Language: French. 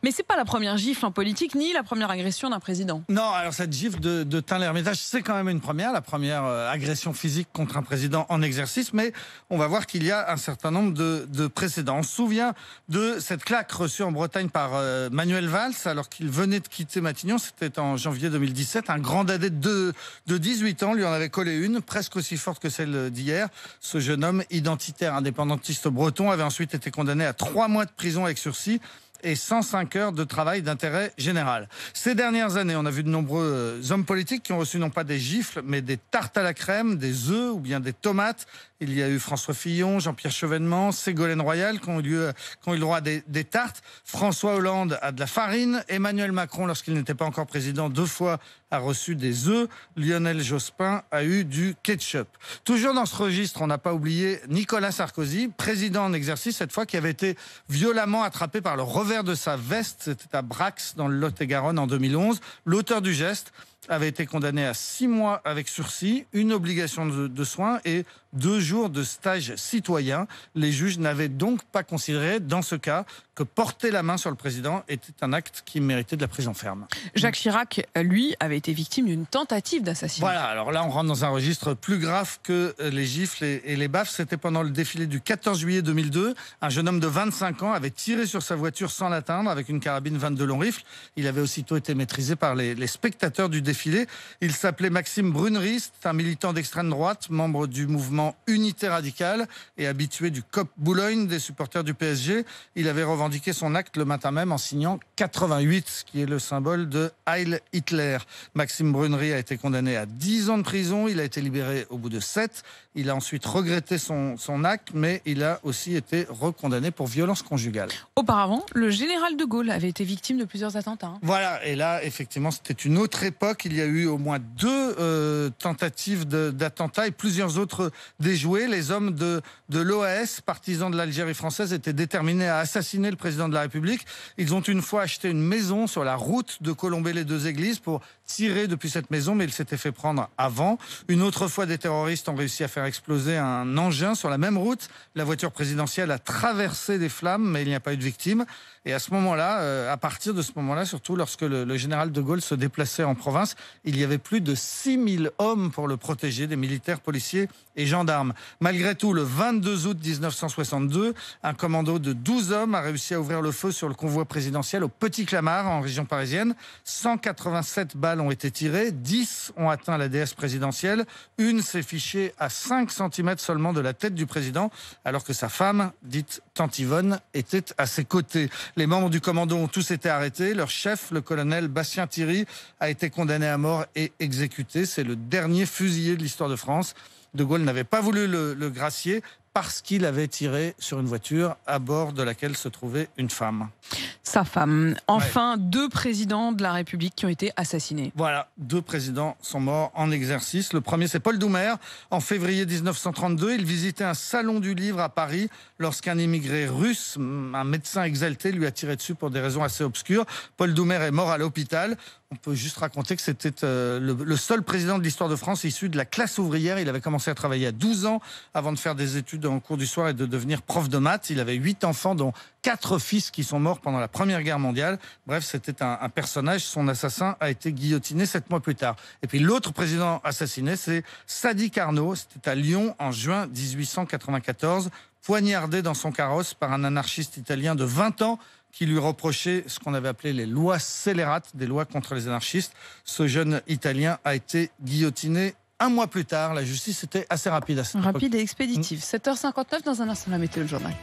Mais c'est pas la première gifle en politique, ni la première agression d'un président. Non, alors cette gifle de Tain-l'Hermitage, c'est quand même une première, la première agression physique contre un président en exercice, mais on va voir qu'il y a un certain nombre de précédents. On se souvient de cette claque reçue en Bretagne par Manuel Valls, alors qu'il venait de quitter Matignon, c'était en janvier 2017, un grand dadais de 18 ans lui en avait collé une, presque aussi forte que celle d'hier. Ce jeune homme identitaire indépendantiste breton avait ensuite été condamné à 3 mois de prison avec sursis et 105 heures de travail d'intérêt général. Ces dernières années, on a vu de nombreux hommes politiques qui ont reçu non pas des gifles, mais des tartes à la crème, des œufs ou bien des tomates. Il y a eu François Fillon, Jean-Pierre Chevènement, Ségolène Royal qui ont eu le droit à des tartes. François Hollande a de la farine. Emmanuel Macron, lorsqu'il n'était pas encore président, 2 fois a reçu des œufs. Lionel Jospin a eu du ketchup. Toujours dans ce registre, on n'a pas oublié Nicolas Sarkozy, président en exercice cette fois, qui avait été violemment attrapé par le revers de sa veste. C'était à Brax, dans le Lot-et-Garonne, en 2011. L'auteur du geste avait été condamné à 6 mois avec sursis, une obligation de soins et 2 jours de stage citoyen. Les juges n'avaient donc pas considéré, dans ce cas, que porter la main sur le président était un acte qui méritait de la prison ferme. Jacques Chirac, lui, avait été victime d'une tentative d'assassinat. Voilà, alors là, on rentre dans un registre plus grave que les gifles et les baffes. C'était pendant le défilé du 14 juillet 2002. Un jeune homme de 25 ans avait tiré sur sa voiture sans l'atteindre avec une carabine 22 long rifle. Il avait aussitôt été maîtrisé par les spectateurs du défilé. Il s'appelait Maxime Brunery, c'est un militant d'extrême droite, membre du mouvement Unité Radicale et habitué du COP Boulogne des supporters du PSG. Il avait revendiqué son acte le matin même en signant 88, qui est le symbole de Heil Hitler. Maxime Brunery a été condamné à 10 ans de prison. Il a été libéré au bout de 7. Il a ensuite regretté son acte, mais il a aussi été recondamné pour violence conjugale. Auparavant, le général de Gaulle avait été victime de plusieurs attentats. Voilà, et là, effectivement, c'était une autre époque. Il y a eu au moins 2 tentatives d'attentats et plusieurs autres déjoués. Les hommes de l'OAS, partisans de l'Algérie française, étaient déterminés à assassiner le président de la République. Ils ont une fois acheté une maison sur la route de Colombey-les-Deux-Églises pour tirer depuis cette maison, mais ils s'étaient fait prendre avant. Une autre fois, des terroristes ont réussi à faire exploser un engin sur la même route. La voiture présidentielle a traversé des flammes, mais il n'y a pas eu de victimes. Et à ce moment-là, à partir de ce moment-là, surtout lorsque le général de Gaulle se déplaçait en province, il y avait plus de 6000 hommes pour le protéger, des militaires, policiers et gendarmes. Malgré tout, le 22 août 1962, un commando de 12 hommes a réussi à ouvrir le feu sur le convoi présidentiel au Petit Clamart, en région parisienne. 187 balles ont été tirées, 10 ont atteint la déesse présidentielle. Une s'est fichée à 5 cm seulement de la tête du président, alors que sa femme, dite Tante Yvonne, était à ses côtés. Les membres du commando ont tous été arrêtés. Leur chef, le colonel Bastien Thierry, a été condamné à mort et exécuté. C'est le dernier fusillé de l'histoire de France. De Gaulle n'avait pas voulu le gracier parce qu'il avait tiré sur une voiture à bord de laquelle se trouvait une femme. Sa femme. Enfin, 2 présidents de la République qui ont été assassinés. Voilà, 2 présidents sont morts en exercice. Le premier, c'est Paul Doumer. En février 1932, il visitait un salon du livre à Paris lorsqu'un immigré russe, un médecin exalté, lui a tiré dessus pour des raisons assez obscures. Paul Doumer est mort à l'hôpital. On peut juste raconter que c'était le seul président de l'histoire de France issu de la classe ouvrière. Il avait commencé à travailler à 12 ans avant de faire des études en cours du soir et de devenir prof de maths. Il avait 8 enfants, dont 4 fils qui sont morts pendant la Première Guerre mondiale. Bref, c'était un personnage. Son assassin a été guillotiné 7 mois plus tard. Et puis l'autre président assassiné, c'est Sadi Carnot. C'était à Lyon en juin 1894, poignardé dans son carrosse par un anarchiste italien de 20 ans qui lui reprochait ce qu'on avait appelé les lois scélérates, des lois contre les anarchistes. Ce jeune Italien a été guillotiné 1 mois plus tard. La justice était assez rapide à cette époque. Rapide et expéditive. 7h59, dans un instant, la météo, le journal.